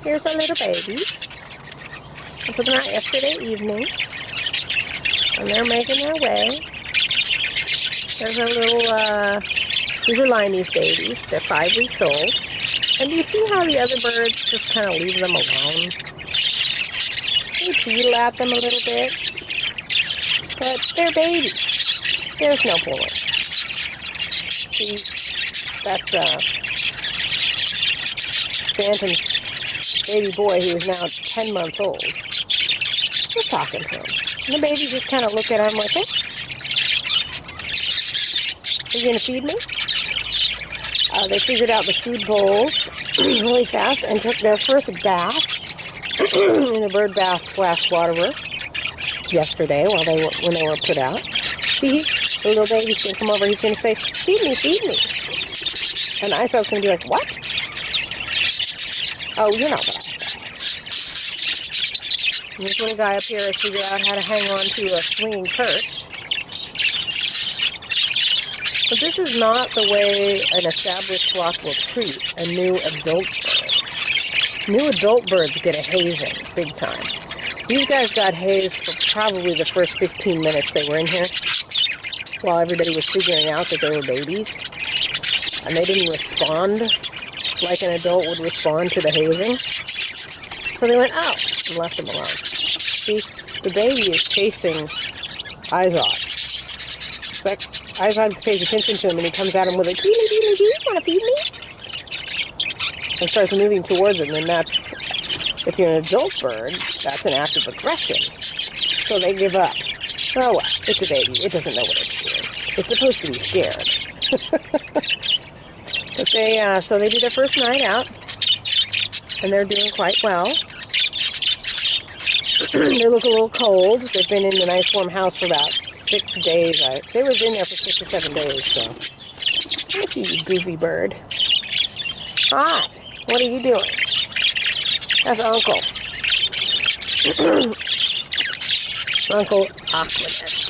Here's our little babies. I put them out yesterday evening. And they're making their way. There's our little, these are Limey's babies. They're 5 weeks old. And you see how the other birds just kind of leave them alone? They tweedle at them a little bit. But they're babies. There's no pulling. See, that's Phantom's baby boy who is now 10 months old. We're talking to him. And the baby just kind of look at him like, hey, are you going to feed me? They figured out the food bowls really fast and took their first bath in the bird bath / waterer yesterday when they were put out. See, the little baby's going to come over. He's going to say, feed me, feed me. And Isaac's going to be like, what? Oh, you know what I said. And this little guy up here has figured out how to hang on to a swinging perch. But this is not the way an established flock will treat a new adult bird. New adult birds get a hazing, big time. These guys got hazed for probably the first 15 minutes they were in here, while everybody was figuring out that they were babies. And they didn't respond like an adult would respond to the hazing. So they went out and left them alone. See, the baby is chasing Isaac. Isaac pays attention to him and he comes at him with a do you want to feed me? And starts moving towards him, and that's, if you're an adult bird, that's an act of aggression. So they give up. Oh well, it's a baby. It doesn't know what it's doing. It's supposed to be scared. But so they did their first night out, and they're doing quite well. They look a little cold. They've been in the nice warm house for about 6 days. They were in there for 6 or 7 days, so. Thank you, you goofy bird. Hi, what are you doing? That's Uncle. Uncle Awkwardness.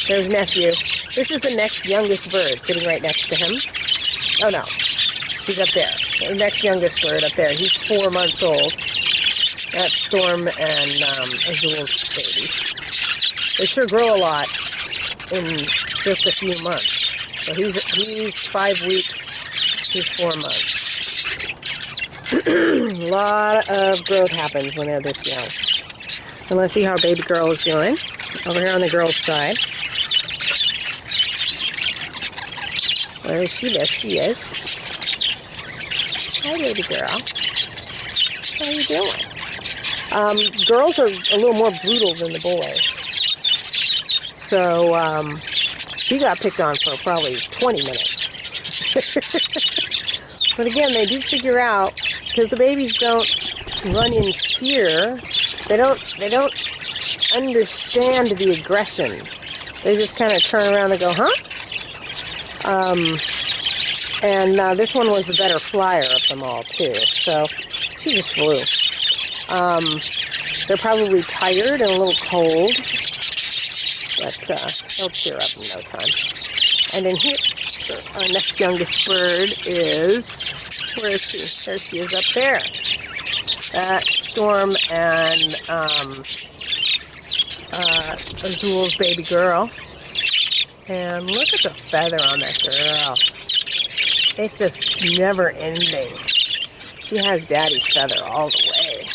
There's nephew. This is the next youngest bird sitting right next to him. Oh no, he's up there. The next youngest bird up there. He's 4 months old. That's Storm and Azul's baby. They sure grow a lot in just a few months. So he's 5 weeks. He's 4 months. A lot of growth happens when they're this young. And let's see how baby girl is doing. Over here on the girl's side. Where is she? There she is. Hi, baby girl. How are you doing? Girls are a little more brutal than the boys. So, she got picked on for probably 20 minutes. But again, they do figure out, because the babies don't run in fear, they don't understand the aggression. They just kind of turn around and go, huh? And this one was the better flyer of them all, too. So, she just flew. They're probably tired and a little cold, but they'll cheer up in no time. And then here, our next youngest bird is, where is she? There she is up there. That's Storm and Azul's baby girl. And look at the feather on that girl. It's just never ending. She has daddy's feather all the way.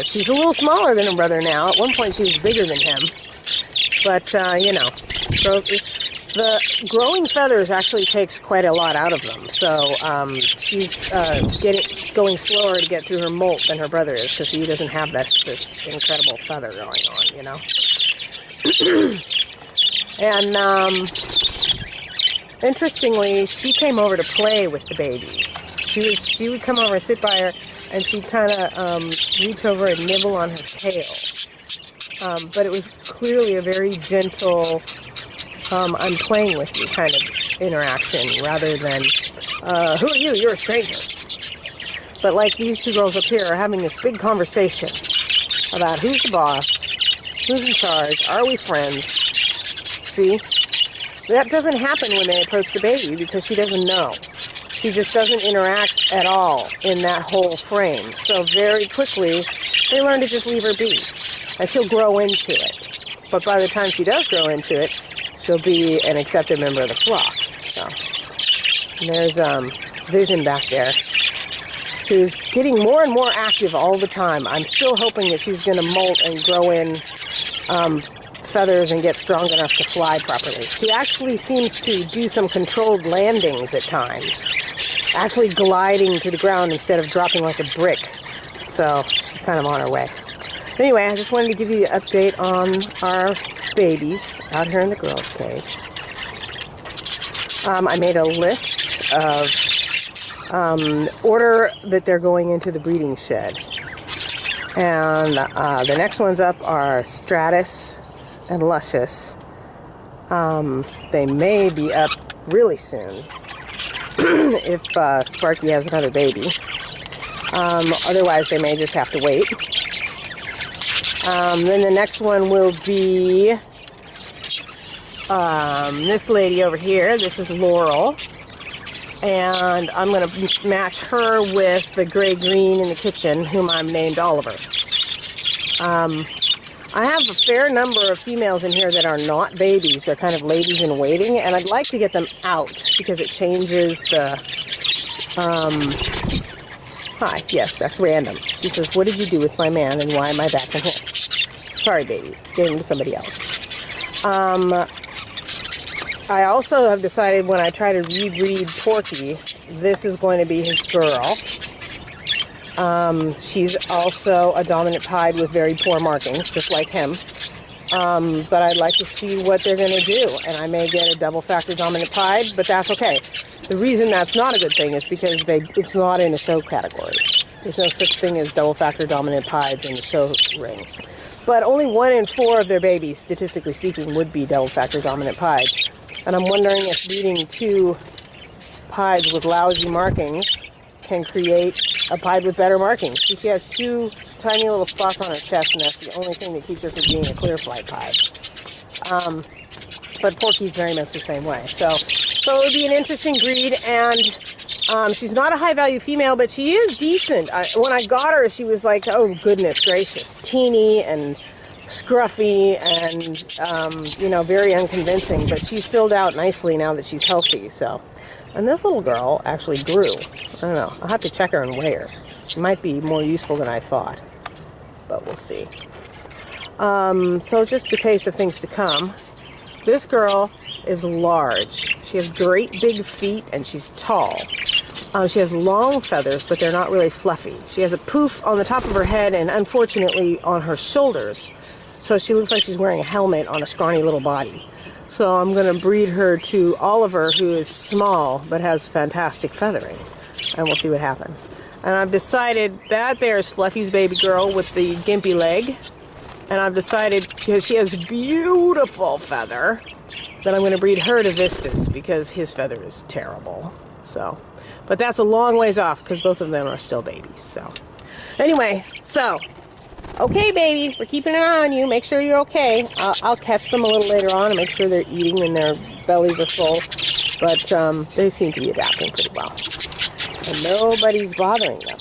She's a little smaller than her brother now. At one point she was bigger than him. But, you know, the growing feathers actually takes quite a lot out of them. So she's going slower to get through her molt than her brother is, because he doesn't have this incredible feather going on, you know. And interestingly, she came over to play with the baby. She would come over and sit by her, and she'd kind of reach over and nibble on her tail. But it was clearly a very gentle, I'm playing with you kind of interaction, rather than, who are you? You're a stranger. But like these two girls up here are having this big conversation about who's the boss, who's in charge, are we friends? See? That doesn't happen when they approach the baby, because she doesn't know. She just doesn't interact at all in that whole frame. So very quickly, they learn to just leave her be. And she'll grow into it. But by the time she does grow into it, she'll be an accepted member of the flock. So there's Vision back there, who's getting more and more active all the time. I'm still hoping that she's going to molt and grow in feathers and get strong enough to fly properly. She actually seems to do some controlled landings at times, actually gliding to the ground instead of dropping like a brick. So she's kind of on her way. Anyway, I just wanted to give you an update on our babies out here in the girls' cage. I made a list of order that they're going into the breeding shed. And the next ones up are Stratus and Luscious. They may be up really soon if Sparky has another baby. Otherwise, they may just have to wait. Then the next one will be this lady over here. This is Laurel. And I'm going to match her with the gray-green in the kitchen, whom I'm named Oliver. I have a fair number of females in here that are not babies. They're kind of ladies in waiting, and I'd like to get them out because it changes the... Hi, yes, that's random. She says, what did you do with my man, and why am I back in here? Sorry, baby. Gave him to somebody else. I also have decided when I try to rebreed Porky, this is going to be his girl. She's also a dominant pied with very poor markings, just like him. But I'd like to see what they're going to do. And I may get a double factor dominant pied, but that's okay. The reason that's not a good thing is because it's not in the show category. There's no such thing as double factor dominant pieds in the show ring. But only 1 in 4 of their babies, statistically speaking, would be double factor dominant pieds. And I'm wondering if breeding 2 pieds with lousy markings can create a pied with better markings. She has 2 tiny little spots on her chest, and that's the only thing that keeps her from being a clear flight pied. But Porky's very much the same way. So it would be an interesting breed, and she's not a high-value female, but she is decent. When I got her, she was like, oh, goodness gracious, teeny and scruffy and, very unconvincing, but she's filled out nicely now that she's healthy, so. And this little girl actually grew. I don't know. I'll have to check her and weigh her. She might be more useful than I thought, but we'll see. So just a taste of things to come. This girl is large. She has great big feet, and she's tall. She has long feathers, but they're not really fluffy. She has a poof on the top of her head and, unfortunately, on her shoulders. So she looks like she's wearing a helmet on a scrawny little body. So I'm going to breed her to Oliver, who is small but has fantastic feathering. And we'll see what happens. And I've decided that there's Fluffy's baby girl with the gimpy leg. And I've decided, because she has beautiful feather, that I'm going to breed her to Vistus because his feather is terrible. So, but that's a long ways off because both of them are still babies. So, anyway, okay, baby, we're keeping an eye on you. Make sure you're okay. I'll catch them a little later on and make sure they're eating and their bellies are full. But they seem to be adapting pretty well. And nobody's bothering them.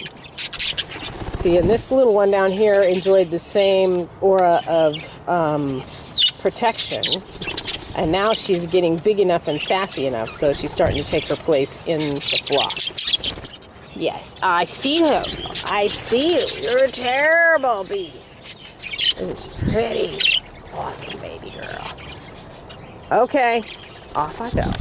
See, and this little one down here enjoyed the same aura of protection. And now she's getting big enough and sassy enough, so she's starting to take her place in the flock. Yes, I see her. I see you. You're a terrible beast. This is pretty awesome baby girl. Okay, off I go.